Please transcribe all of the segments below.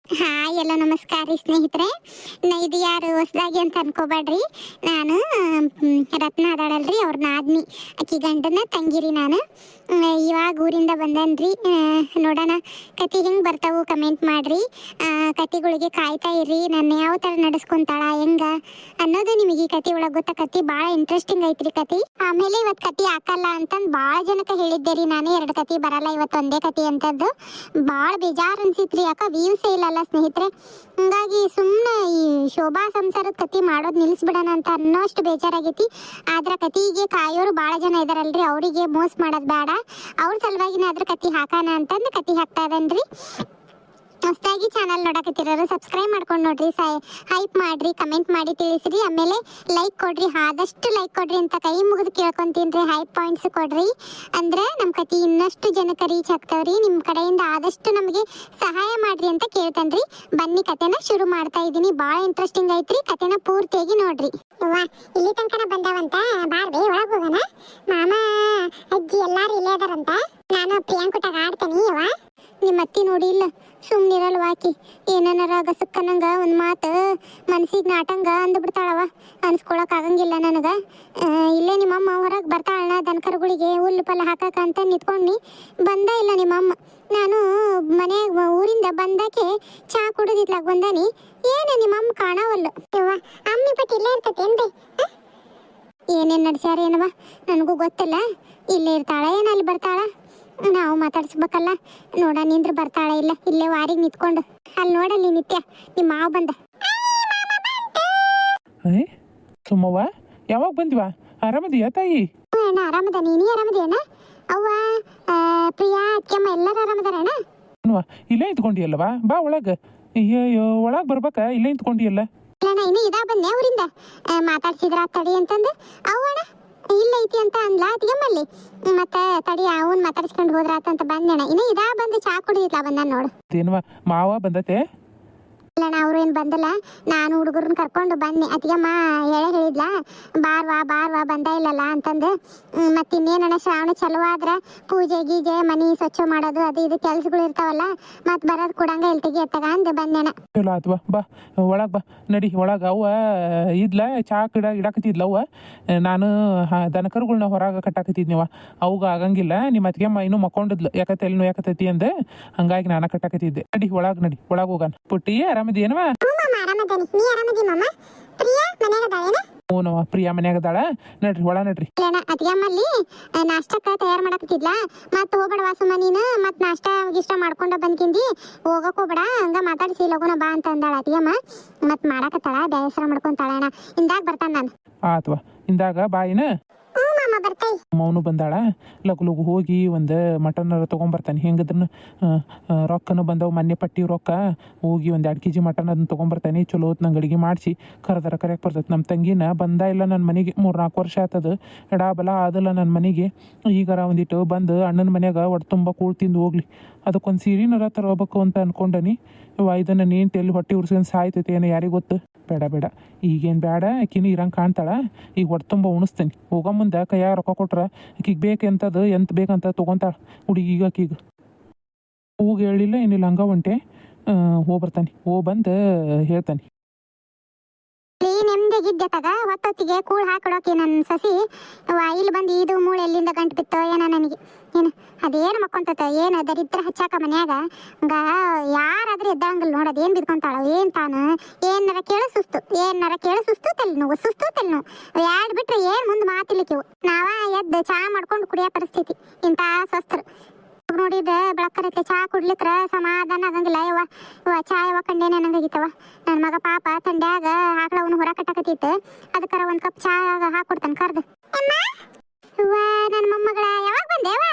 Hi ಎಲ್ಲ ನಮಸ್ಕಾರ ರೀ ಸ್ನೇಹಿತರೆ. ಇದು ಯಾರು ಹೊಸದಾಗಿ ಅಂತ ಅನ್ಕೋಬೇಡ್ರಿ. ನಾನು ರತ್ನ ಅದಾಳಲ್ರಿ ಅವ್ರ ನಾದ್ನಿ, ಆಕಿ ಗಂಡನ ತಂಗಿರಿ. ನಾನು ಇವಾಗ ಊರಿಂದ ಬಂದನ್ರಿ. ನೋಡೋಣ ಕತೆ ಹೆಂಗೆ ಬರ್ತಾವು ಕಮೆಂಟ್ ಮಾಡ್ರಿ. ಕತೆಗಳಿಗೆ ಕಾಯ್ತಾ ಇರ್ರಿ. ನನ್ನ ಯಾವ ಥರ ನಡೆಸ್ಕೊಂತಾಳ ಹೆಂಗ ಅನ್ನೋದು ನಿಮಗೆ ಈ ಕತೆ ಒಳಗೆ ಗೊತ್ತಾಕತಿ. ಭಾಳ ಇಂಟ್ರೆಸ್ಟಿಂಗ್ ಐತ್ರಿ ಕತೆ. ಆಮೇಲೆ ಇವತ್ತು ಕತೆ ಹಾಕಲ್ಲ ಅಂತಂದು ಭಾಳ ಜನಕ್ಕೆ ಹೇಳಿದ್ದೆ ರೀ. ನಾನು 2 ಕತೆ ಬರಲ್ಲ ಇವತ್ತು ಒಂದೇ ಕತೆ ಅಂತದ್ದು. ಭಾಳ ಬೇಜಾರು ಅನ್ಸಿತ್ರಿ. ಯಾಕ ವ್ಯೂಸೇ ಇಲ್ಲಲ್ಲ ಸ್ನೇಹಿತರೆ. ಹಂಗಾಗಿ ಸುಮ್ಮನೆ ಈ ಶೋಭಾ ಸಂಸಾರದ ಕತೆ ಮಾಡೋದು ನಿಲ್ಲಿಸ್ಬಿಡೋಣ ಅಂತ ಅನ್ನೋಷ್ಟು ಬೇಜಾರಾಗೈತಿ. ಆದ್ರೆ ಕತೆಗೆ ಕಾಯೋರು ಭಾಳ ಜನ ಇದಾರಲ್ರಿ, ಅವರಿಗೆ ಮೋಸ ಮಾಡೋದು ಬೇಡ. ಅವ್ರ ಸಲುವಾಗಿನಾದ್ರೂ ಕತೆ ಹಾಕೋಣ ಅಂತಂದು ಕತೆ ಹಾಕ್ತಾ ಇದನ್ರಿ. ಹೊಸದಾಗಿ ಚಾನಲ್ ನೋಡಕತ್ತಿರೋರು ಸಬ್ಸ್ಕ್ರೈಬ್ ಮಾಡ್ಕೊಂಡು ನೋಡ್ರಿ, ಹೈಪ್ ಮಾಡ್ರಿ, ಕಮೆಂಟ್ ಮಾಡಿ ತಿಳಿಸ್ರಿ. ಆಮೇಲೆ ಲೈಕ್ ಕೊಡ್ರಿ, ಆದಷ್ಟು ಲೈಕ್ ಕೊಡ್ರಿ ಅಂತ ಕೈ ಮುಗಿದು ಕೇಳ್ಕೊಂತೀನಿ. ಹೈಪ್ ಪಾಯಿಂಟ್ಸ್ ಕೊಡ್ರಿ ಅಂದ್ರೆ ನಮ್ಮ ಕತೆ ಇನ್ನಷ್ಟು ಜನಕ್ಕೆ ರೀಚ್ ಆಗ್ತಾವ್ರಿ. ನಿಮ್ಮ ಕಡೆಯಿಂದ ಆದಷ್ಟು ನಮಗೆ ಸಹಾಯ ಮಾಡ್ರಿ ಅಂತ ಕೇಳ್ತೇನ್ರಿ. ಬನ್ನಿ ಕತೆನ ಶುರು ಮಾಡ್ತಾ ಇದ್ದೀನಿ. ಭಾಳ ಇಂಟ್ರೆಸ್ಟಿಂಗ್ ಐತ್ರಿ, ಕತೆನ ಪೂರ್ತಿಯಾಗಿ ನೋಡ್ರಿ. ಇಲ್ಲಿ ತನಕ ಬಂದಾವಂತ, ಬಾರ್ಬಿ ಒಳಗೆ ಹೋಗೋಣ. ಮಾಮ ಅಜ್ಜಿ ಎಲ್ಲಾರು ಇಲ್ಲೇ ಅದಾರಂತ. ನಾನು ಪ್ರಿಯಾಂಕುಟಾಗ ಆಡ್ತೇನೆ. ನಿಮ್ಮ ಅತ್ತಿ ನೋಡಿ ಇಲ್ಲ ಸುಮ್ಮನಿರಲ್ವಾಕಿ. ಏನನ್ನಾರ ಗಸಕ್ಕನಂಗ ಒಂದು ಮಾತು ಮನಸ್ಸಿಗೆ ನಾಟಂಗ ಅಂದ್ಬಿಡ್ತಾಳವ. ಅನ್ಸ್ಕೊಳಕ್ ಆಗಂಗಿಲ್ಲ ನನಗೆ. ಇಲ್ಲೇ ನಿಮ್ಮಮ್ಮ ಹೊರಗೆ ಬರ್ತಾಳ ದನಕರುಗಳಿಗೆ ಹುಲ್ಲು ಪಲ್ಲ ಹಾಕಕ ಅಂತ ನಿಂತ್ಕೊಂಡು ಬಂದ ಇಲ್ಲ ನಿಮ್ಮಮ್ಮ. ನಾನು ಮನೆಯಾಗ ಊರಿಂದ ಬಂದಾಕೆ ಚಾ ಕುಡಿದಿತ್ಲಾಗ ಬಂದಾನಿ. ಏನೇ ನಿಮ್ಮಮ್ಮ ಕಾಣವಲ್ಲು. ಅಮ್ಮಿ ಪಟ್ಟಿ ಇಲ್ಲೇ ಇರ್ತೈತೇನ್ರಿ? ಏನೇನು ನಡ್ಸ್ಯಾರ ಏನವ ನನಗೂ ಗೊತ್ತಿಲ್ಲ. ಇಲ್ಲೇ ಇರ್ತಾಳ ಏನು ಅಲ್ಲಿ ಬರ್ತಾಳ? ನಾವು ಮಾತಾಡ್ಸ್ಬೇಕಲ್ಲ. ನೋಡ ನಿಂದ್ರೆ ಬರ್ತಾಳ ಇಲ್ಲ ಇಲ್ಲೇ ವಾರಿಗೆ ನಿಂತ್ಕೊಂಡು. ಅಲ್ಲಿ ನೋಡಲ್ಲಿ ನಿತ್ಯ ನಿಮ್ಮ ಮಾವ ಬಂದ. ಸುಮ್ಮವ್ವ ಯಾವಾಗ ಬಂದಿವ? ಆರಾಮದಿಯಾ ತಾಯಿ? ಅಣ್ಣ ಆರಾಮದ. ನೀನೇ ಆರಾಮದೇನ? ಅವ್ವ ಪ್ರಿಯಾ ಅಕ್ಕಮ್ಮ ಎಲ್ಲರೂ ಆರಾಮದಾರಣ್ಣ? ಇಲ್ಲೇ ಇದ್ಕೊಂಡಿಯಲ್ಲವಾ? ಬಾ ಒಳಗೆ. ಅಯ್ಯೋ ಒಳಗೆ ಬರ್ಬೇಕ? ಇಲ್ಲೇ ಇದ್ಕೊಂಡಿಯಲ್ಲ? ಇಲ್ಲ ಇನ್ನು ಇದಾ ಬಂದೆ ಊರಿಂದ. ಮಾತಾಡ್ಸಿದ್ರ ತಡಿ ಅಂತಂದು ಅವಣ್ಣ ಇಲ್ಲ ಐತಿ ಅಂತ ಅಂದ್ಲ ಅತ್ತಿಗೆಮ್ಮಲ್ಲಿ. ಮತ್ತೆ ತಡಿ ಅವನ್ ಮಾತಾಡ್ಸ್ಕೊಂಡು ಹೋದ್ರಾತಂತ ಬಂದೇಣ. ಇನ್ನು ಇದಾ ಬಂದು ಚಾ ಕುಡಿದಿತ್ಲಾ ಬಂದ ನೋಡು. ಏನವ ಮಾವ ಬಂದತೆ? ಇಲ್ಲ ಅವ್ರು ಏನು ಬಂದಿಲ್ಲ. ನಾನು ಹುಡುಗರನ್ನ ಕರ್ಕೊಂಡು ಬನ್ನಿ. ಅತ್ತಿಗೆಮ್ಮ ಹೇಳಿದ್ಲ ಬಾರ್ವಾ ಬಂದ ಇಲ್ಲಲ್ಲ ಅಂತಂದು. ಮತ್ತೆ ಇನ್ನೇನಣ್ಣ ಶ್ರಾವಣ ಚಲೋ ಆದ್ರೆ ಪೂಜೆ ಗೀಜೆ ಮನಿ ಸ್ವಚ್ಛ ಮಾಡೋದು ಅದು ಇದು ಕೆಲ್ಸಗಳು ಇರ್ತಾವಲ್ಲ, ಮತ್ತೆ ಬರೋದು ಕೊಡಂಗ ಇಲ್ಲಿ ತೆಗಿಯತ್ತಾಗ ಅಂದು ಬಂದೇಣ. ಚಲೋ ಆತ್ವಾ ಬಾ ಒಳಗೆ ಬಾ ನಡಿ ಒಳಗೆ. ಅವ್ವ ಇದ್ಲ ಚಾ ಇಡಾಕತ್ತಿದ್ಲ ಅವ್ವ. ನಾನು ದನಕರುಗಳ್ನ ಹೊರಗೆ ಕಟ್ಟಾಕತ್ತಿದ್ನಿವ. ಅವಾಗ ಆಗಂಗಿಲ್ಲ. ನಿಮ್ಮ ಅತ್ತಿಗೆಮ್ಮ ಇನ್ನೂ ಮಕ್ಕೊಂಡಿದ್ಲು. ಯಾಕತ್ತೆ ಎಲ್ಲಿ ಯಾಕತ್ತೈತಿ ಅಂದೆ. ಹಂಗಾಗಿ ನಾನು ಕಟ್ಟಾಕತ್ತಿದ್ದೆ. ನಡಿ ಒಳಗೆ ಹೋಗೋಣ. ಪುಟ್ಟಿ ಆರಾಮದೇನವ? ಹ್ಞೂನವ ಪ್ರಿಯಾ ಮನ್ಯಾಗ ಅದಾಳ. ನಡ್ರಿ ಒಳ ನಡ್ರಿ. ಅತ್ತಿಗೆಮ್ಮಲ್ಲಿ ನಾಷ್ಟಕ್ಕ ತಯಾರು ಮಾಡಕತ್ತಿದ್ಲ. ಮತ್ತೆ ಹೋಗ್ಬೇಡವಾ ಸುಮ್ಮ ನೀನು. ಮತ್ತೆ ನಾಷ್ಟ ಗಿಷ್ಟ ಮಾಡ್ಕೊಂಡ ಬಂದ್ಕಿಂದಿ ಹೋಗಕ್ ಹೋಗ್ಬೇಡ, ಹಂಗ ಮಾತಾಡಿಸಿ ಲಗುನ ಬಾ ಅಂತ ಅಂದಾಳ ಅತ್ತಿಗೆಮ್ಮ. ಮತ್ ಮಾಡಕತ್ತಾಳ ಬೇಸರ ಮಾಡ್ಕೊಂತಾಳ. ಅಣ್ಣ ಇಂದಾಗ ಬರ್ತಾನ ನಾನು. ಆತ್ವಾ ಇಂದಾಗ ಬಾಯಿನ ಅವನು ಬಂದಾಳ. ಲಗು ಹೋಗಿ ಒಂದು ಮಟನ್ ತೊಗೊಂಬರ್ತಾನೆ. ಹೆಂಗದ್ರನ್ನ ರೊಕ್ಕನು ಬಂದವು ಮೊನ್ನೆ ಪಟ್ಟಿ ರೊಕ್ಕ. ಹೋಗಿ ಒಂದು 2 kg ಮಟನ್ ಅದನ್ನ ತೊಗೊಂಬರ್ತಾನೆ. ಚಲೋ ಹೊತ್ತು ನಂಗೆ ಅಡುಗೆ ಮಾಡಿಸಿ ಕರೆಕ್ಟ್ ಬರ್ತೈತೆ. ನಮ್ಮ ತಂಗಿನ ಬಂದ ಇಲ್ಲ ನನ್ನ ಮನೆಗೆ. 3-4 ವರ್ಷ ಆತದ. ಎಡಾ ಬಲ ಆದಲ್ಲ ನನ್ನ ಮನೆಗೆ. ಈಗಾರ ಒಂದಿಟ್ಟು ಬಂದು ಅಣ್ಣನ ಮನ್ಯಾಗ ಒಟ್ಟು ತುಂಬ ಕೂಳ್ ತಿಂದು ಹೋಗ್ಲಿ. ಅದಕ್ಕೊಂದು ಸೀರೆನರ ತರಬೇಕು ಅಂತ ಅನ್ಕೊಂಡನಿ. ಇದನ್ನು ನೀಂತ ಎಲ್ಲಿ ಹೊಟ್ಟೆ ಉರ್ಸ್ಕೊಂಡು ಸಾಯ್ತೈತೆ ಏನೋ ಯಾರಿಗೆ ಗೊತ್ತು. ಬೇಡ ಈಗೇನು ಬೇಡ. ಆಕಿನ ಇರಂಗೆ ಕಾಣ್ತಾಳ. ಈಗ ಹೊಟ್ಟೆ ತುಂಬ ಉಣಿಸ್ತೀನಿ. ಹೋಗೋ ಮುಂದೆ ಕೈಯಾಗ ರೊಕ್ಕ ಕೊಟ್ರೆ ಆಕಿಗೆ ಬೇಕೆಂತದ್ದು ಎಂತ ಬೇಕಂತ ತೊಗೊತಾಳ ಹುಡುಗಿಗ. ಆಕಿಗ ಹೋಗಿ ಹೇಳಿಲ್ಲ ಏನಿಲ್ಲ, ಹಂಗ ಹೊಂಟೆ. ಹೋಗ್ಬರ್ತಾನೆ. ಬಂದು ಹೇಳ್ತಾನೆ. ನೆಮ್ಮದಿಗಿದ್ದೆ ತಗ ಹೊತ್ತೊತ್ತಿಗೆ ಕೂಳ್ ಹಾಕೊಡೋಕೆ ನನ್ನ ಸಸಿ ಇಲ್ಲಿ ಬಂದು ಇದು ಮೂಳೆ ಎಲ್ಲಿಂದ ಗಂಟು ಬಿತ್ತೋ ಏನೋ ನನಗೆ. ಏನು ಅದೇನು ಮಕ್ಕೊಂತತ ಏನು ದರಿದ್ರ ಹಚ್ಚಾಕ ಮನ್ಯಾಗ. ಹಂಗ ಯಾರಾದ್ರೂ ಎದ್ದಂಗಲ್ ನೋಡೋದು ಏನು ಬಿದ್ಕೊಂತಾಳ ಏನು ತಾನು. ಏನಾರ ಕೇಳು ಸುಸ್ತು ತಲೆನೋವು ಯಾಡ್ ಬಿಟ್ರೆ ಏನು ಮುಂದೆ ಮಾತಿಲಿಕ್ಕಿವು. ನಾವ ಎದ್ದು ಚಾ ಮಾಡ್ಕೊಂಡು ಕುಡಿಯೋ ಪರಿಸ್ಥಿತಿ. ಇಂಥ ಸ್ವಸ್ಥರು ನೋಡಿದ ಬೆಳಕರೈತೆ ಚಾ ಕುಡ್ಲಿಕ್ರ ಸಮಾಧಾನ ಆಗಂಗಿಲ್ಲ. ಚಾ ಕಂಡೇನೆ ಅನ್ನಂಗಾಗಿತ್ತವ. ನನ್ನ ಮಗ ಪಾಪ ತಂಡ್ಯಾಗ ಆಕಳ ಅವನು ಹೊರ ಕಟ್ಟಾಕತ್ತಿತ್ತು. ಅದಕ್ಕರ ಒಂದು ಕಪ್ ಚಾ ಹಾಕೊಡ್ತಾನೆ ಕರ್ದು. ನನ್ನ ಮೊಮ್ಮಗಳ ಯಾವಾಗ ಬಂದೇವ?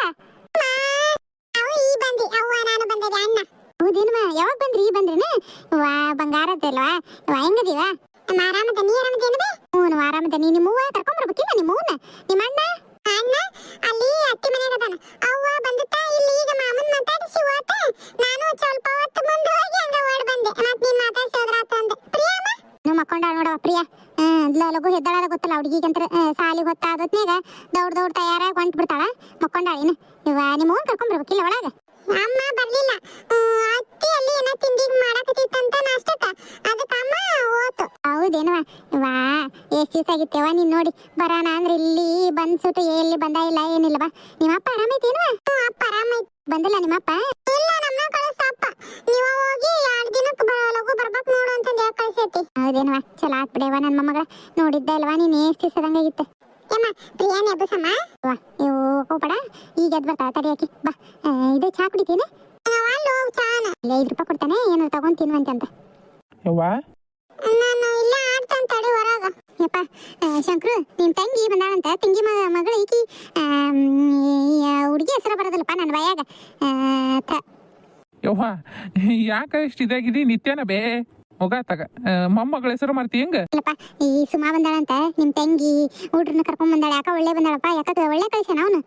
ಹೌದೇನು ಯಾವಾಗ ಬಂದ್ರಿ? ಬಂದ್ರೇನು ಬಂಗಾರದಲ್ವಾ? ಹೆಂಗದೀವ? ಆರಾಮದ ನೀ ಆರಾಮದೇನದ? ಹ್ಞೂ ಆರಾಮದ. ನಿಮ್ಮವ್ವ ಕರ್ಕೊಂಬರ್ಬೇಕಿಲ್ಲ ನಿಮ್ಮವ್ವನ? ನಿಮ್ಮ ಅಣ್ಣ ಅಲ್ಲಿ ಅತ್ತಿ ಮನೆಯಾಗ ಅದಾನ. ಅವ್ವ ಬಂದತ್ತ ಇಲ್ಲಿ ಈಗ ಮಾಮನ್ ಮಾತಾಡಿಸಿ ಹೋತ. ನಾನು ಸ್ವಲ್ಪ ಹೊತ್ತು ಮುಂದೆ ಹೋಗಿ ಹಂಗ ಓಡ್ ಬಂದೆ. ಮತ್ ನೀನ್ ಮಾತಾಡ್ಸಿ ಹೋದ್ರಾತ ಅಂದೆ. ಪ್ರಿಯಮ್ಮ ನೀವು ಮಕ್ಕೊಂಡಾಳ ನೋಡವ ಪ್ರಿಯಾ. ಲಗು ಹೆದ್ದಾಳದ ಗೊತ್ತಲ್ಲ ಹುಡುಗಿಗಂತ್ರ. ಸಾಲಿ ಹೊತ್ತಾದತ್ನಾಗ ದೌಡ್ ತಯಾರಾಗಿ ಹೊಂಟ್ ಬಿಡ್ತಾಳ. ಮಕ್ಕೊಂಡಾಳ ಏನು ನಿಮ್ಮ ಅವ್ವನ್ ಕರ್ಕೊಂಬರ್ಬೇಕಿಲ್ಲ ಒಳಗ? ಅಮ್ಮ ಬರ್ಲಿಲ್ಲ. ಅತ್ತಿ ಅಲ್ಲಿ ಏನೋ ತಿಂಡಿ ಮಾಡಕತ್ತಿತ್ತ. ಹೌದೇನವ ವಾ ಎಷ್ಟು ದಿವಸ ಆಗಿತ್ತೇವ ನೀನ್ ನೋಡಿ ಬರೋಣ ಅಂದ್ರೆ ಇಲ್ಲಿ ಬಂದ್ಸುಟ್ಟು ಎಲ್ಲಿ ಬಂದ ಇಲ್ಲ ಏನಿಲ್ಲ ಬಾ ನಿಮ್ಮಪ್ಪ ಆರಾಮೈತೇನವ ಅಪ್ಪ ಆರಾಮೈತಿ ಬಂದಿಲ್ಲ ನಿಮ್ಮಪ್ಪ ಇಲ್ಲ ನಮ್ಮ ಕಳಿಸಪ್ಪ ನೀವು ಹೋಗಿ 2 ದಿನಕ್ಕೆ ಲಗು ಬರ್ಬೇಕು ನೋಡು ಅಂತ ಹೇಳಿ ಕಳಿಸೈತಿ ಹೌದೇನವ ಚಲೋ ಆತ್ ಬಿಡವ ನನ್ನ ಮೊಮ್ಮಗಳ ನೋಡಿದ್ದ ಇಲ್ವಾ ನೀನ್ ಎಷ್ಟು ದಿವಸದಂಗಾಗಿತ್ತು ಯಮ್ಮ ಪ್ರಿಯಾನಿ ಹಬ್ಬಸಮ್ಮ ವಾ ಇವು ಹೋಗ್ಬೇಡ ಈಗ ಎದ್ದು ಬರ್ತಾಳ ತಡಿಯಾಕಿ ಬಾ ಇದು ಚಾ ಕುಡಿತೀನಿ ಚಾನ 5 ರೂಪಾಯಿ ಕೊಡ್ತಾನೆ ಏನಾದ್ರು ತಗೊಂಡ್ ತಿನ್ನುವಂತೆ ಅಂತ ಯವ್ವಾ ನಾನು ಇಲ್ಲ ಆಡ್ತಾನೆ ತಡಿ ಹೊರಗ ಯಪ್ಪ ಶಂಕ್ರು ನಿಮ್ ತಂಗಿ ಬಂದಾಳಂತ ತಂಗಿ ಮಗಳು ಈಕಿ ಹುಡುಗಿ ಹೆಸರು ಬರೋದಿಲ್ಲಪ್ಪ ನನ್ನ ಬಾಯಾಗ ಯವ್ವಾ ಯಾಕೆ ಇಷ್ಟು ಇದಾಗಿದಿ ನಿತ್ಯನ ಬೇ ಹೋಗಾತಾಗ ಮೊಮ್ಮಗಳ ಹೆಸರು ಮಾಡ್ತಿ ಹೆಂಗ ಇಲ್ಲಪ್ಪ ಈ ಸುಮಾ ಬಂದಾಳಂತ ನಿಮ್ ತಂಗಿ ಹುಡ್ರನ್ನ ಕರ್ಕೊಂಡ್ ಬಂದಾಳ ಯಾಕ ಒಳ್ಳೆ ಬಂದಾಳಪ್ಪ ಯಾಕ ಒಳ್ಳೆ ಕಳ್ಸ್ಯಾನ ಅವನು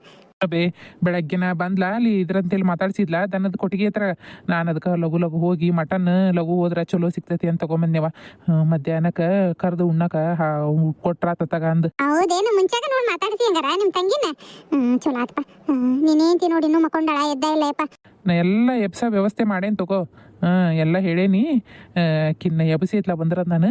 ಬೇ ಬೆಳಗ್ಗೆನ ಬಂದ್ಲಾ ಅಲ್ಲಿ ಇದ್ರಂತೇಳಿ ಮಾತಾಡ್ಸಿದ್ಲ ದನದ ಕೊಟ್ಟಿಗೆ ಹತ್ರ ನಾನು ಅದಕ್ಕೆ ಲಘು ಲಘು ಹೋಗಿ ಮಟನ್ ಲಘು ಹೋದ್ರ ಚಲೋ ಸಿಗ್ತೈತಿ ಅಂತ ತಗೊಂಬಂದೇವ ಮಧ್ಯಾಹ್ನಕ್ಕೆ ಕರೆದು ಉಣ್ಣಕ ಕೊಟ್ರಾತಗ ಅಂದ್ ಹೌದೇನು ಮುಂಚಾಗ ನೋಡಿ ಮಾತಾಡ್ಸಿ ಹಂಗಾರ ನಿಮ್ ತಂಗಿನ ಚಲೋ ಆತಪ್ಪ ನೀನೇಂತಿ ನೋಡಿ ಇನ್ನೂ ಮಕ್ಕೊಂಡಾಳ ಎದ್ದ ಇಲ್ಲ ಯಪ್ಪ ನಾ ಎಲ್ಲ ಎಬ್ಸ ವ್ಯವಸ್ಥೆ ಮಾಡೇನ್ ತಗೋ ಎಲ್ಲ ಹೇಳೇನಿ ಕಿನ್ನ ಎಬಸಿ ಇತ್ಲ ಬಂದಿರೋದು ನಾನು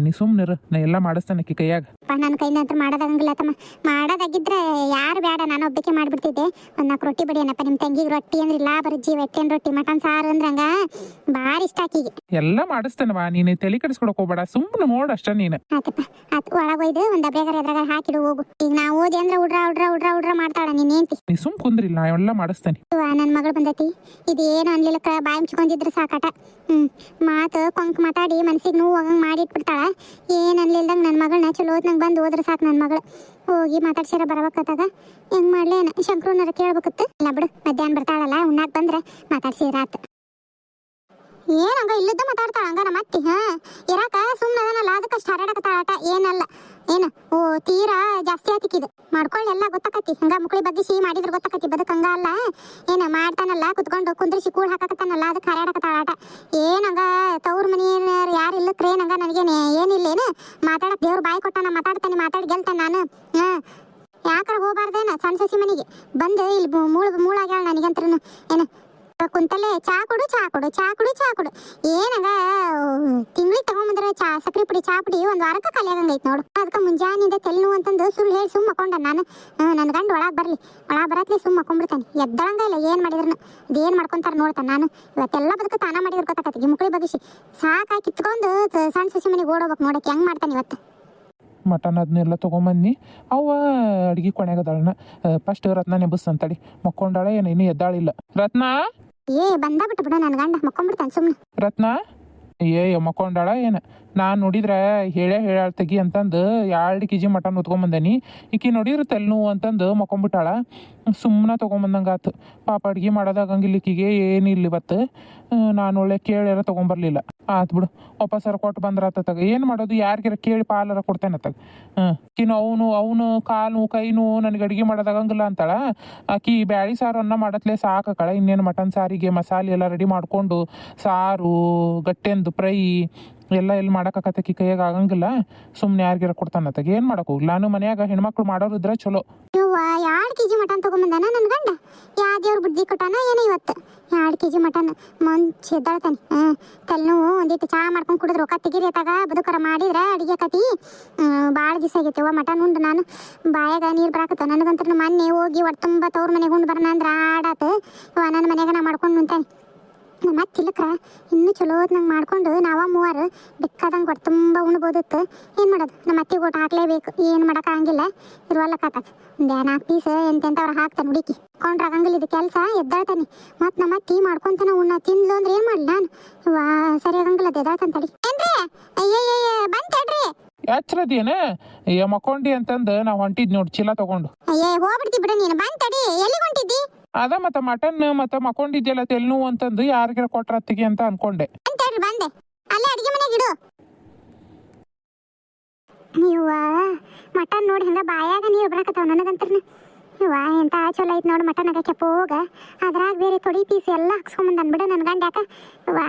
ನೀ ಸುಮ್ಮನಿರು ನಾ ಎಲ್ಲ ಮಾಡಿಸ್ತಾನೆ ಅಕ್ಕಿ ಕೈಯಾಗ ನನ್ನ ಕೈಯಿಂದ ಅಂತ ಮಾಡೋದಾಗಂಗಿಲ್ಲ ತಮ್ಮ ಮಾಡೋದಾಗಿದ್ರೆ ಯಾರು ಬೇಡ ನಾನು ಒಬ್ಬಕ್ಕೆ ಮಾಡ್ಬಿಡ್ತಿದ್ದೆ ಒಂದು 4 ರೊಟ್ಟಿ ಬಡಿಯನಪ್ಪ ನಿಮ್ಮ ತಂಗಿಗೆ ರೊಟ್ಟಿ ಅಂದ್ರೆ ಇಲ್ಲ ಬರಜ್ಜಿ ವೆಟ್ಟೆನ್ ರೊಟ್ಟಿ ಮಟನ್ ಸಾರು ಅಂದ್ರೆ ಹಂಗ ಭಾರಿ ಇಷ್ಟ ಆಕಿಗೆ ಎಲ್ಲ ಮಾಡಿಸ್ತಾನವಾ ನೀನು ತಲೆ ಕೆಡಿಸ್ಕೊಡಕ್ ಹೋಗ್ಬೇಡ ಸುಮ್ಮನೆ ನೋಡು ಅಷ್ಟ ನೀನು ಆತಪ್ಪ ಆತು ಒಳಗೊಯ್ದು ಒಂದು ಡಬ್ಬ್ಯಾಗಾರ ಎದ್ರಾಗ ಹಾಕಿಡು ಹೋಗು ಈಗ ನಾವು ಓದಿ ಅಂದ್ರೆ ಉಡ್ರ ಮಾಡ್ತಾಳ ನೀನೇಂತಿ ನೀ ಸುಮ್ ಕುಂದ್ರಿಲ್ಲ ನಾ ಎಲ್ಲ ಮಾಡಿಸ್ತಾನೆ ನನ್ನ ಮಗಳು ಬಂದೈತಿ ಇದೇನು ಅನ್ಲಿಲ್ಲಕ್ಕ ಬಾಯಿ ಮುಚ್ಕೊಂಡಿದ್ರೆ ಸಾಕಾಟ ಮಾತು ಕೊಂಕ್ ಮಾತಾಡಿ ಮನ್ಸಿಗೆ ನೋವು ಹಂಗೆ ಮಾಡಿಟ್ಬಿಡ್ತಾಳ ಏನು ಅನ್ಲಿಲ್ದಂಗೆ ನನ್ನ ಮಗಳನ್ನ ಚಲೋ ನಂಗೆ ಬಂದು ಹೋದ್ರೆ ಸಾಕು ನನ್ನ ಮಗಳು ಹೋಗಿ ಮಾತಾಡ್ಸಿರ ಬರಬೇಕತ್ತಾಗ ಹೆಂಗ್ ಮಾಡ್ಲಿ ಶಂಕ್ರೂನರ ಕೇಳ್ಬೇಕತ್ತ ಇಲ್ಲ ಬಿಡು ಮಧ್ಯಾಹ್ನ ಬರ್ತಾಳಲ್ಲ ಉಣ್ಣಾಕ್ ಬಂದ್ರೆ ಮಾತಾಡ್ಸಿರಾತ್ ಏನಂಗ ಇಲ್ಲದ ಮಾತಾಡ್ತಾಳ ಹಂಗ ನಮ್ಮ ಅತ್ತಿ ಇರಾಕ ಸುಮ್ಮನೆ ಅದನ್ನಲ್ಲ ಅದಕ್ಕಷ್ಟು ಹರಡಕತ್ತಾಳಟ ಏನಲ್ಲ ಏನು ಓ ತೀರಾ ಜಾಸ್ತಿ ಆತಿಕಿದು ಮಾಡ್ಕೊಳ್ಳಿ ಎಲ್ಲ ಗೊತ್ತಾಕತಿ ಹಂಗ ಮುಕ್ಳಿ ಬಗ್ಗಿಸಿ ಮಾಡಿದ್ರೆ ಗೊತ್ತಾಕತಿ ಬದಕ್ ಹಂಗ ಅಲ್ಲ ಏನ ಮಾಡ್ತಾನಲ್ಲ ಕುತ್ಕೊಂಡು ಕುಂದ್ರಿಸಿ ಕೂಳ್ ಹಾಕಕತ್ತಾನಲ್ಲ ಅದಕ್ಕೆ ಹರಡಕತ್ತಾಳಾಟ ಏನಂಗ ತವ್ರ ಮನೆಯವ್ರು ಯಾರು ಇಲ್ಲಕ್ರೆ ನಂಗ ನನಗೇನೆ ಏನಿಲ್ಲೇನು ಮಾತಾಡಕ್ ದೇವ್ರ ಬಾಯಿ ಕೊಟ್ಟಾನ ಮಾತಾಡ್ತಾನೆ ಮಾತಾಡಿ ಗೆಲ್ತಾನೆ ನಾನು ಯಾಕಾರ ಹೋಗ್ಬಾರ್ದೇನ ಸಣ್ಣ ಸಸಿ ಮನೆಗೆ ಬಂದು ಇಲ್ಲಿ ಮೂಳಾಗ್ಯಾಳ ನನಗಂತ್ರನು ಏನು ಕುಂತಲ್ಲೇ ಚಾ ಕೊಡು ಏನಂಗ ತಿಂಗಳಿಗೆ ತಗೊಂಬಂದ್ರೆ ಸಕ್ರೆ ಪುಡಿ ಚಾ ಪುಡಿ ಒಂದ್ ವಾರಕ್ಕೆ ಖಾಲಿ ಆಗಂಗೈತೆ ನೋಡು ಅದಕ್ಕೆ ಮುಂಜಾನಿಂದ ತೆಲ್ ನೋವು ಅಂತಂದು ಸುಳ್ಳು ಹೇಳಿ ಸುಮ್ಮ ಮಕ್ಕೊಂಡ ನಾನು ನನ್ನ ಗಂಡ ಒಳಗೆ ಬರತ್ಲಿ ಸುಮ್ಮ ಮಕ್ಕೊಂಡ್ಬಿಡ್ತಾನೆ ಎದ್ದಳಂಗ ಇಲ್ಲ ಏನ್ ಮಾಡಿದ್ರು ಅದೇನ್ ಮಾಡ್ಕೊಂತಾರ ನೋಡ್ತಾನೆ ನಾನು ಇವತ್ತೆಲ್ಲ ಬದುಕು ತಾನ ಮಾಡಿದ್ರು ಗೊತ್ತಾಕತಿ ಮುಕ್ಳಿ ಬಗ್ಗಿಸಿ ಸಾಕಾಗಿ ಕಿತ್ಕೊಂಡು ಸಣ್ಣ ಸಸಿ ಮನೆಗೆ ಓಡೋಗ್ಬೇಕು ನೋಡಕ್ಕೆ ಹೆಂಗ್ ಮಾಡ್ತಾನೆ ಇವತ್ತು ಮಟನ್ ಅದನ್ನೆಲ್ಲ ತೊಗೊಂಬನ್ನಿ ಅವ ಅಡ್ಗೆ ಕೊನೆಗದಾಳನ ಫಸ್ಟ್ ರತ್ನ ನೆಬಸ್ ಅಂತಡಿ ಮಕ್ಕೊಂಡಾಳ ಏನು ಇನ್ನೂ ಎದ್ದಾಳಿಲ್ಲ ರತ್ನ ಬಂದ ಬಿಟ್ಟು ಬಿಡ ನನ್ನ ಗಂಡ ಮಕ್ಕೊಂಡ್ಬಿಡ್ತಾನೆ ಸುಮ್ಮನೆ ರತ್ನ ಮಕ್ಕೊಂಡಾಳ ಏನು ನಾನು ನೋಡಿದ್ರೆ ಹೇಳಾಳ್ ತೆಗಿ ಅಂತಂದು 2 kg ಮಟನ್ ಉತ್ಕೊಂಬಂದನಿ ಈಕಿ ನೋಡಿದ್ರೆ ತೆಲ್ ನೋವು ಅಂತಂದು ಮಕ್ಕೊಂಬಿಟ್ಟಾಳ ಸುಮ್ಮನೆ ತೊಗೊಂಬಂದಂಗೆ ಆತು ಪಾಪ ಅಡ್ಗೆ ಮಾಡೋದಾಗಂಗಿಲ್ಲ ಈಕಿಗೆ ಏನಿಲ್ಲ ಇವತ್ತು ನಾನು ಒಳ್ಳೆ ಕೇಳ್ಯಾರ ತೊಗೊಂಬರ್ಲಿಲ್ಲ ಆತು ಬಿಡು ವಾಪಸ್ಸಾರ ಕೊಟ್ಟು ಬಂದ್ರಾತಗ ಏನು ಮಾಡೋದು ಯಾರಿಗಾರ ಕೇಳಿ ಪಾಲರ ಕೊಡ್ತೇನೆ ಅತ್ತಾಗ ಕಿನ್ನು ಅವನು ಕಾಲು ಕೈ ನೋವು ನನಗೆ ಅಡುಗೆ ಮಾಡೋದಾಗಂಗಿಲ್ಲ ಅಂತಾಳ ಆಕಿ ಬ್ಯಾಳಿ ಸಾರು ಅನ್ನ ಮಾಡತ್ಲೇ ಸಾಕಳ ಇನ್ನೇನು ಮಟನ್ ಸಾರಿಗೆ ಮಸಾಲೆ ಎಲ್ಲ ರೆಡಿ ಮಾಡಿಕೊಂಡು ಸಾರು ಗಟ್ಟೆಂದು ಫ್ರೈ ಎಲ್ಲ ಎಲ್ಲಿ ಮಾಡಕ್ಕಾಕತ್ತಕಿ ಕೈಯಾಗ ಆಗಂಗಿಲ್ಲ ಸುಮ್ಮನೆ ಯಾರಿಗಾರ ಕೊಡ್ತಾನತ್ತಾಗ ಏನು ಮಾಡಕ್ ಹೋಗ್ಲಿ ನಾನು ಮನ್ಯಾಗ ಹೆಣ್ಮಕ್ಳು ಮಾಡೋರು ಇದ್ರೆ ಚಲೋ 2 kg ಮಟನ್ ತಗೊಂಬಂದಾನ ನನ್ನ ಗಂಡ ಯಾ ದೇವ್ರ ಬುದ್ಧಿ ಕೊಟ್ಟಾನ ಏನೋ ಇವತ್ತು 2 kg ಮಟನ್ ಎದ್ದಾಳ್ತಾನೆ ತಲೆನೋವು ಒಂದಿಟ್ಟು ಚಾ ಮಾಡ್ಕೊಂಡು ಕುಡಿದ್ರೆ ರೊಕ್ಕ ತೆಗಿರಿ ಅತ್ತಾಗ ಬದುಕರ ಮಾಡಿದ್ರೆ ಅಡಿಗೆ ಕತಿ ಭಾಳ ದಿವಸ ಆಗೈತೆ ಮಟನ್ ಉಂಡು ನಾನು ಬಾಯಾಗ ನೀರು ಬರಾಕತ್ತ ನನಗಂತ್ರ ಮೊನ್ನೆ ಹೋಗಿ ಒಟ್ಟು ತುಂಬ ತವ್ರ ಮನೆಗೆ ಉಂಡು ಬರೋಣ ಅಂದ್ರೆ ಆಡಾತು ನನ್ನ ಮನೆಯಾಗ ನಾ ಮಾಡ್ಕೊಂಡು ನಿಂತಾನೆ ನಮ್ಮ ಅತ್ತೆ ಇಲ್ಲಕ್ರ ಇನ್ನೂ ಚಲೋ ನಂಗೆ ಮಾಡ್ಕೊಂಡು ನಾವ 3 ಬೇಕಾದಂಗೆ ಒಟ್ಟು ತುಂಬ ಉಣ್ಬೋದಿತ್ತು ಏನು ಮಾಡೋದು ನಮ್ಮ ಅತ್ತಿಗೆ ಊಟ ಹಾಕ್ಲೇಬೇಕು ಏನು ಮಾಡೋಕ್ಕಾಗಂಗಿಲ್ಲ ಇರುವಲ್ಲಕ್ಕಾತ ಒಂದು 4 ಪೀಸ್ ಎಂತೆಂಥವ್ರು ಹಾಕ್ತಾನೆ ಹುಡುಕಿ ಕೊಂಡ್ರೆ ಆಗಂಗಿಲ್ಲ ಇದು ಕೆಲಸ ಎದ್ದಾಳ್ತಾನೆ ಮತ್ತು ನಮ್ಮ ಅತ್ತಿ ಮಾಡ್ಕೊತಾನೆ ಉಣ್ಣ ತಿಂದ್ಲು ಅಂದ್ರೆ ಏನು ಮಾಡಲಿ ನಾನು ಸರಿ ಆಗಂಗಿಲ್ಲ ಅದು ಎದ್ದಾಳ್ತಾನೆ ತಡಿ ಏನ್ರಿ ಅಯ್ಯಯ್ಯ ಬಂತೇಳ್ರಿ ಎಚ್ಚರದೇನ ಮಕ್ಕೊಂಡಿ ಅಂತಂದು ನಾವು ಹೊಂಟಿದ್ ನೋಡಿ ಚೀಲ ತಗೊಂಡು ಹೋಗ್ಬಿಡ್ತಿ ಬಿಡ ನೀನು ಬಂತಡಿ ಎಲ್ಲಿ ಹೊಂಟಿದ್ದಿ ಅದ ಮತ್ತ ಮಟನ್ ಮತ್ತ ಮಕ್ಕೊಂಡಿದ್ಯಲ್ಲ ತೆಲ್ ನೋವು ಅಂತಂದು ಯಾರಿಗಾರ ಕೊಟ್ರತ್ತಿಗೆ ಅಂತ ಅನ್ಕೊಂಡೆ ಬಂದೆ ಅಲ್ಲೇ ಅಡಿಗೆ ಮನೆಗೆ ಇಡು ನೀವ ಮಟನ್ ನೋಡಿ ಹಂಗ ಬಾಯಾಗ ನೀರು ಬರಾಕತ್ತಾವ ನನಗಂತ್ರನ ಇವ ಎಂತ ಚಲೋ ಐತ್ ನೋಡಿ ಮಟನ್ ಆಗ ಕೆಪ್ಪೋಗ ಅದ್ರಾಗ ಬೇರೆ ತೊಡಿ ಪೀಸ್ ಎಲ್ಲ ಹಾಕ್ಸ್ಕೊಂಬಂದು ಅಂದ್ಬಿಡ ನನ್ನ ಗಂಡ ಯಾಕ ಇವ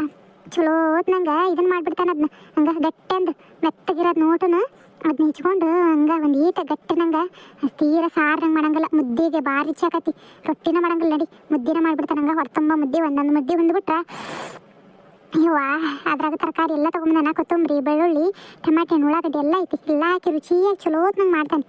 ಚಲೋ ನಂಗೆ ಇದನ್ನ ಮಾಡ್ಬಿಡ್ತಾನೆ ಅದನ್ನ ಹಂಗ ಗಟ್ಟೆಂದು ಮೆತ್ತಗಿರೋದು ನೋಟನ ಅದನ್ನ ಇಚ್ಕೊಂಡು ಹಂಗ ಒಂದು ಈಟ ಗಟ್ಟಿ ನಂಗೆ ತೀರ ಸಾರ್ನಂಗೆ ಮಾಡಂಗಿಲ್ಲ ಮುದ್ದಿಗೆ ಭಾರಿ ಚಾಕತಿ ರೊಟ್ಟಿನ ಮಾಡಂಗಿಲ್ಲ ನಡಿ ಮುದ್ದಿನ ಮಾಡ್ಬಿಡ್ತಾನೆ ಹಂಗೆ ಹೊರ ತುಂಬ ಮುದ್ದೆ ಒಂದೊಂದು ಮುದ್ದೆ ಬಂದ್ಬಿಟ್ರೆ ಇವ ವಾ ಅದ್ರಾಗ ತರಕಾರಿ ಎಲ್ಲ ತಗೊಂಬಂದಾನ, ಕೊತ್ತಂಬರಿ, ಬೆಳ್ಳುಳ್ಳಿ, ಟಮಾಟೆ, ಉಳ್ಳಾಗಡ್ಡಿ ಎಲ್ಲ ಐತಿ. ಎಲ್ಲ ಹಾಕಿ ರುಚಿಯಾಗಿ ಚಲೋ ನಂಗೆ ಮಾಡ್ತಾನೆ.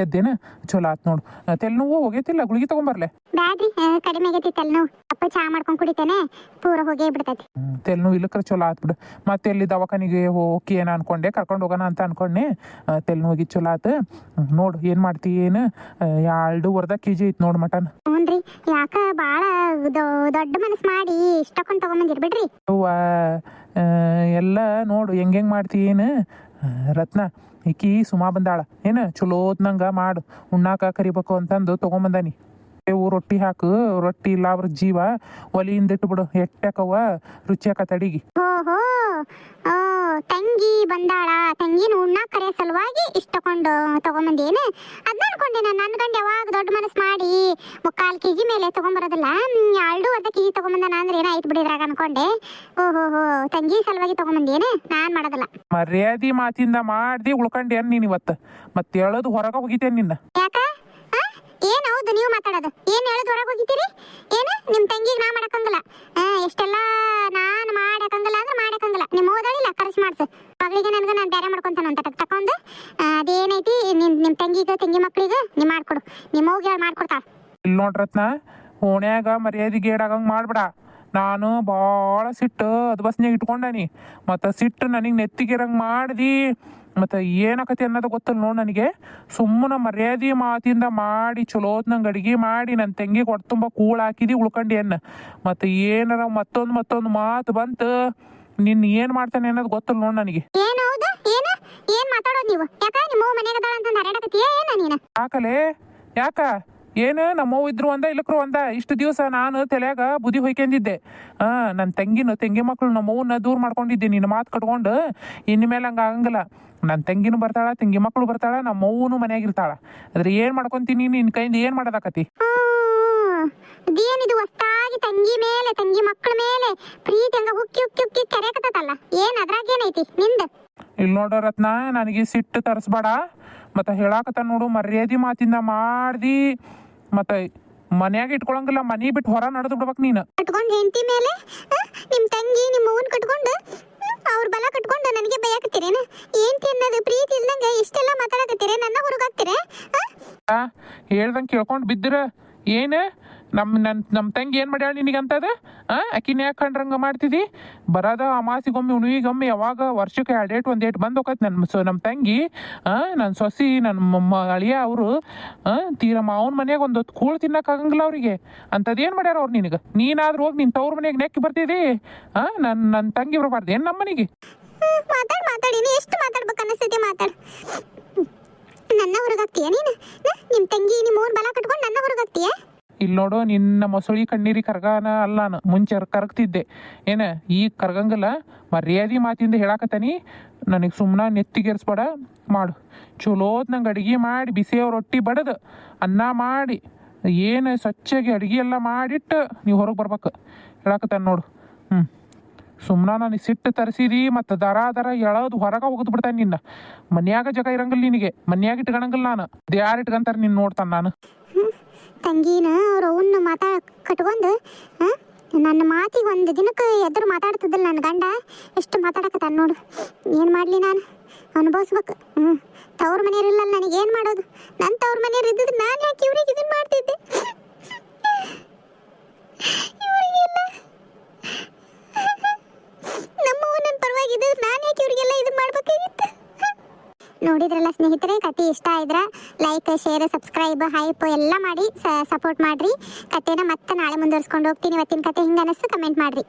ಎದ್ದೇನ ಚಲೋ ಆತ್ ನೋಡು. ತೆಲ್ನೋವು ಹೋಗೈತಿಲ್ಲ, ಗುಳಿಗೆ ತಗೊಂಬರ್ಲೆ? ಬ್ಯಾಡ್ರಿ, ಕಡಿಮೆ ಆಗೈತಿ ತಲೆನೋವು. ಅಪ್ಪ ಚಾ ಮಾಡ್ಕೊಂಡು ಕುಡಿತೇನೆ, ಪೂರ ಹೋಗೇ ಬಿಡ್ತೈತಿ. ತೆಲ್ನೋವು ಇಲ್ಲಕ್ರ ಚಲೋ ಆತ್ ಬಿಡು. ಮತ್ತೆ ಎಲ್ಲಿ ದವಾಖಾನಿಗೆ ಹೋಗಿ ಏನ ಅನ್ಕೊಂಡೆ, ಕರ್ಕೊಂಡು ಹೋಗೋಣ ಅಂತ ಅನ್ಕೊಂಡೆ. ತೆಲ್ನೋಗಿ ಚಲೋ ಆತು. ನೋಡು ಏನು ಮಾಡ್ತಿ ಏನು, 2.5 kg ಐತಿ ನೋಡು ಮಟನ್. ಹ್ಞೂನ್ರಿ, ಯಾಕ ಭಾಳ ದೊಡ್ಡ ಮನಸ್ಸು ಮಾಡಿ ಇಷ್ಟಕ್ಕೊಂದು ತಗೊಂಬಂದಿರ್ಬಿಡ್ರಿ. ಅವ್ವ ಎಲ್ಲ ನೋಡು ಹೆಂಗೆ ಮಾಡ್ತಿ ಏನು. ರತ್ನ ಈಕಿ ಸುಮಾ ಬಂದಾಳ ಏನು, ಚಲೋತ್ನಂಗ ಮಾಡು, ಉಣ್ಣಾಕ ಕರಿಬೇಕು ಅಂತಂದು ತೊಗೊಂಬಂದಾನಿ. ರೊಟ್ಟಿ ಹಾಕು, ರೊಟ್ಟಿ ಇಲ್ಲ ಅವ್ರ ಜೀವ ಒಲಿಯಿಂದ ಇಟ್ಬಿಡು, ಎಟ್ಟಾಕವ ರುಚಿ ಆಕತ್ತ ಅಡಿಗೆ. ಓಹೋ, ಓ ತಂಗಿ ಬಂದಾಳ, ತಂಗಿನ ಉಣ್ಣಾಕ ಕರೆಯೋ ಸಲುವಾಗಿ ಇಷ್ಟಕೊಂಡು ತಗೊಂಬಂದೇನು? ಅದನ್ನ ಅನ್ಕೊಂಡೆ ನಾನು. ನನ್ನ ಗಂಡ ಯಾವಾಗ ದೊಡ್ಡ ಮನಸ್ಸು ಮಾಡಿ 3/4 kg ಮೇಲೆ ತಗೊಂಬರೋದಿಲ್ಲ, 2.5 kg ತಗೊಂಬಂದಾನ ಅಂದ್ರೆ ಏನಾಯ್ತು ಬಿಡಿದ್ರಾಗ ಅನ್ಕೊಂಡೆ. ಓಹೋ, ತಂಗಿ ಸಲುವಾಗಿ ತಗೊಂಬಂದೇನು? ನಾನ್ ಮಾಡೋದಿಲ್ಲ. ಮರ್ಯಾದಿ ಮಾತಿಂದ ಮಾಡ್ದಿ ಉಳ್ಕೊಂಡೇನು ನೀನು ಇವತ್ತು? ಮತ್ತೆ ಹೇಳೋದು ಹೊರಗೆ ಹೋಗಿತೇನೆ ನಿನ್ನ. ಯಾಕ ಏನ್ ಹೌದು ನೀವು ಮಾತಾಡೋದು? ಏನ್ ಹೇಳೋದು ಹೊರಗೆ ಹೋಗಿದ್ದೀರಿ? ಏನು ನಿಮ್ಮ ತಂಗಿಗೆ ನಾ ಮಾಡಕ್ಕಂಗಿಲ್ಲ, ಎಷ್ಟೆಲ್ಲ ನಾನು ಮಾಡಕ್ಕಂಗಿಲ್ಲ ಅಂದ್ರೆ ಮಾಡಕ್ಕಂಗಿಲ್ಲ. ನಿಮ್ಮ ಓದಾಳಿಲ್ಲ ಕರೆಸಿ ಮಾಡ್ಸು ಮಗಳಿಗೆ, ನನಗೆ ನಾನು ಬೇರೆ ಮಾಡ್ಕೊಂತಾನ ಅಂತ ತಕೊಂಡು ಅದೇನೈತಿ ನಿಮ್ಮ ತಂಗಿಗೆ ತಂಗಿ ಮಕ್ಳಿಗೆ ನೀ ಮಾಡ್ಕೊಡು. ನಿಮ್ಮ ಹೋಗಿ ಹೇಳಿ ಮಾಡ್ಕೊಡ್ತಾಳ. ಇಲ್ಲಿ ನೋಡ್ರತ್ನ, ಓಣ್ಯಾಗ ಮರ್ಯಾದೆ ಗೇಡಾಗಂಗೆ ಮಾಡ್ಬೇಡ. ನಾನು ಭಾಳ ಸಿಟ್ಟು ಅದು ಬಸ್ನಾಗ ಇಟ್ಕೊಂಡಾನಿ, ಮತ್ತು ಸಿಟ್ಟು ನನಗೆ ನೆತ್ತಿಗಿರಂಗೆ ಮಾಡ್ದು ಮತ್ತು ಏನಾಕತಿ ಅನ್ನೋದು ಗೊತ್ತಲ್ಲ ನೋಡಿ ನನಗೆ. ಸುಮ್ಮನೆ ಮರ್ಯಾದೆ ಮಾತಿಂದ ಮಾಡಿ ಚಲೋತ್ನಂಗೆ ಅಡುಗೆ ಮಾಡಿ ನನ್ನ ತಂಗಿ ಹೊಟ್ಟೆ ತುಂಬ ಕೂಳು ಹಾಕಿದಿ ಉಳ್ಕೊಂಡು ಅನ್ನ. ಮತ್ತು ಏನಾರ ಮತ್ತೊಂದು ಮಾತು ಬಂತು, ನಿನ್ನ ಏನು ಮಾಡ್ತಾನೆ ಅನ್ನೋದು ಗೊತ್ತಲ್ಲ ನೋಡಿ ನನಗೆ. ಏನು ಹೌದು? ಏನು ಮಾತಾಡೋದು ನೀವು? ಯಾಕ ನಿಮ್ಮ ಮನೆಗೆ ಅದಾಳ ಅಂತಂದು ಹರಡಕತ್ತೀಯ ಏನು ನೀನು? ಯಾಕಲೇ ಯಾಕ ಏನು ನಮ್ಮವ್ವ ಇದ್ರು ಒಂದ ಇಲ್ಲಕ್ರು ಒಂದ. ಇಷ್ಟು ದಿವಸ ನಾನು ತಲೆಯಾಗ ಬುದ್ಧಿ ಹೊಯ್ಕೊಂಡಿದ್ದೆ. ನನ್ನ ತಂಗಿ ಮಕ್ಕಳು ನಮ್ಮವ್ವನ್ನ ದೂರ ಮಾಡ್ಕೊಂಡಿದ್ದೆ ನಿನ್ನ ಮಾತು ಕಟ್ಕೊಂಡು. ಇನ್ಮೇಲೆ ಹಂಗೆ ಆಗಂಗಿಲ್ಲ. ನನ್ನ ತಂಗಿನೂ ಬರ್ತಾಳ, ತಂಗಿ ಮಕ್ಕಳು ಬರ್ತಾಳ, ನಮ್ಮವ್ವನು ಮನೆಯಾಗಿರ್ತಾಳ. ಆದ್ರೆ ಏನು ಮಾಡ್ಕೊಂತೀನಿ, ನಿನ್ನ ಕೈಯಿಂದ ಏನು ಮಾಡೋದಾಕತಿ? ಇದೇನಿದು ಹೊಸ್ತಾಗಿ ತಂಗಿ ಮೇಲೆ ತಂಗಿ ಮಕ್ಕಳ ಮೇಲೆ ಪ್ರೀತಿ ಹಂಗ ಹುಕ್ಕಿ ಹುಕ್ಕಿ ಹುಕ್ಕಿ ಕರೆಯಕತ್ತಲ್ಲ? ಏನು ಅದ್ರಾಗ ಏನೈತಿ ನಿಂದ? ಇಲ್ಲಿ ನೋಡೋ ರತ್ನ, ನನಗೆ ಸಿಟ್ಟು ತರಿಸ್ಬೇಡ. ಮತ್ತು ಹೇಳಾಕತ್ತ ನೋಡು, ಮರ್ಯಾದೆ ಮಾತಿಂದ ಮಾಡ್ದಿ. ಮತ್ತು ಮನ್ಯಾಗ ಇಟ್ಕೊಳಂಗಿಲ್ಲ, ಮನೆ ಬಿಟ್ಟು ಹೊರ ನಡೆದು ಬಿಡ್ಬೇಕು ನೀನು. ಕಟ್ಕೊಂಡು ಹೆಂಡತಿ ಮೇಲೆ ನಿಮ್ಮ ತಂಗಿ ನಿಮ್ಮ ಅವ್ವನ್ ಕಟ್ಕೊಂಡು ಅವ್ರ ಬಲ ಕಟ್ಕೊಂಡು ನನಗೆ ಬೈಯಾಕತ್ತೀರೇನು? ಏನ್ ತಿನ್ನೋದು ಪ್ರೀತಿ ಇಲ್ದಂಗೆ ಇಷ್ಟೆಲ್ಲ ಮಾತಾಡಕತ್ತೀರ, ನನ್ನ ಹೊರಗಾಗ್ತೀರ? ಹೇಳ್ದಂಗೆ ಕೇಳ್ಕೊಂಡು ಬಿದ್ದಿರ ಏನು? ನಮ್ಮ ತಂಗಿ ಏನು ಮಾಡ್ಯಾಳ ನಿನಗಂತದ? ಅಕ್ಕಿನ ಯಾಕೆ ಕಂಡ್ರಂಗೆ ಮಾಡ್ತಿದ್ದಿ? ಬರೋದ ಅಮಾಸಿಗೊಮ್ಮೆ ಉಣಿಗೊಮ್ಮೆ, ಯಾವಾಗ ವರ್ಷಕ್ಕೆ 2 ಡೇಟ್ ಬಂದು ಹೋಗತ್ತೆ ನಮ್ಮ ತಂಗಿ. ನನ್ನ ಸೊಸಿ ನನ್ನ ಅಳಿಯ ಅವರು ತೀರ ಮಾವನ ಮನೆಯಾಗ ಒಂದು ಕೂಳು ತಿನ್ನಕ್ಕಾಗಂಗಿಲ್ಲ ಅವ್ರಿಗೆ. ಅಂಥದ್ದೇನು ಮಾಡ್ಯಾರ ಅವ್ರು ನಿನಗೆ? ನೀನಾದ್ರೂ ಹೋಗಿ ನಿನ್ನ ತವ್ರ ಮನೆಯಾಗ ನೆಕ್ಕಿ ಬರ್ತಿದ್ದಿ. ನನ್ನ ತಂಗಿ ಬರಬಾರ್ದು ಏನು ನಮ್ಮ ಮನೆಗೆ? ಮಾತಾಡಿ ನೀ ಎಷ್ಟು ಮಾತಾಡ್ಬೇಕು ಅನ್ನಿಸ್ತೈತಿ, ಮಾತಾಡು. ನನ್ನ ಹೊರಗಾಗ್ತೀಯ ನೀನು? ನಿಮ್ಮ ತಂಗಿ ನಿಮ್ಮ ಅವ್ವನ ಬಲ ಕಟ್ಕೊಂಡು ನನ್ನ ಹೊರಗಾಗ್ತೀಯ? ಇಲ್ಲಿ ನೋಡು, ನಿನ್ನ ಮೊಸಳಿ ಕಣ್ಣೀರಿ ಕರ್ಗಾನ ಅಲ್ಲ. ನಾನು ಮುಂಚೆ ಕರಗ್ತಿದ್ದೆ ಏನ, ಈಗ ಕರ್ಗಂಗಿಲ್ಲ. ಮರ್ಯಾದೆ ಮಾತಿಂದ ಹೇಳಾಕತ್ತಾನಿ. ನನಗೆ ಸುಮ್ಮನೆ ನೆತ್ತಿಗೇರಿಸ್ಬೇಡ. ಮಾಡು ಚಲೋದ್ ನಂಗೆ ಅಡುಗೆ ಮಾಡಿ, ಬಿಸಿಯವ್ರ ರೊಟ್ಟಿ ಬಡದು ಅನ್ನ ಮಾಡಿ, ಏನು ಸ್ವಚ್ಛಾಗಿ ಅಡುಗೆ ಎಲ್ಲ ಮಾಡಿಟ್ಟು ನೀವು ಹೊರಗೆ ಬರ್ಬೇಕು ಹೇಳಾಕತ್ತಾನ ನೋಡು. ಸುಮ್ಮನೆ ನನಗೆ ಸಿಟ್ಟು ತರಿಸಿದಿ, ಮತ್ತು ದರ ಎಳೋದು ಹೊರಗೆ ಹೋಗದ್ ಬಿಡ್ತಾನೆ ನಿನ್ನ. ಮನ್ಯಾಗ ಜಗ ಇರಂಗಿಲ್ಲ ನಿನಗೆ, ಮನ್ಯಾಗ ಇಟ್ಕೊಳಂಗಿಲ್ಲ ನಾನು. ಅದು ಯಾರು ಇಟ್ಕೊಂತಾರೆ ನಿನ್ನ ನೋಡ್ತಾನೆ ನಾನು. ತಂಗಿನ ಅವ್ರ ಅವನ್ನ ಕಟ್ಕೊಂಡು ನನ್ನ ಮಾತಿಗೆ ಒಂದು ದಿನಕ್ಕೆ ಎದುರು ಮಾತಾಡ್ತಿದ್ದಿಲ್ಲ ನನ್ನ ಗಂಡ. ಎಷ್ಟು ಮಾತಾಡಕತ್ತಾನ ನೋಡು. ಏನು ಮಾಡಲಿ ನಾನು? ಅನುಭವಿಸ್ಬೇಕು. ತವ್ರ ಮನೆಯವ್ರಿಲ್ಲ, ನನಗೇನು ಮಾಡೋದು? ನನ್ನ ತವ್ರ ಮನೆಯವ್ರು ಇದ್ದಿದ್ದು ನಾನು ಯಾಕೆ ಇವ್ರಿಗೆ ಇದನ್ನು ಮಾಡ್ತಿದ್ದೆ? ಇವರಿಗೆಲ್ಲ ನಮ್ಮವ್ವ ನನ್ನ ಪರವಾಗಿ ಇದ್ದಿದ್ದು ನಾನು ಯಾಕೆ ಇವರಿಗೆಲ್ಲ ಇದನ್ನು ಮಾಡ್ಬೇಕಾಗಿತ್ತು? ನೋಡಿದ್ರಲ್ಲ ಸ್ನೇಹಿತರೆ, ಕತೆ ಇಷ್ಟ ಆಯ್ದ್ರ ಲೈಕ್, ಶೇರ್, ಸಬ್ಸ್ಕ್ರೈಬ್, ಹೈಪ್ ಎಲ್ಲ ಮಾಡಿ ಸಪೋರ್ಟ್ ಮಾಡ್ರಿ. ಕತೆನ ಮತ್ತೆ ನಾಳೆ ಮುಂದುವರ್ಸ್ಕೊಂಡು ಹೋಗ್ತೀನಿ. ಇವತ್ತಿನ ಕತೆ ಹಿಂಗೆ ಅನಿಸ್ತು ಕಮೆಂಟ್ ಮಾಡ್ರಿ.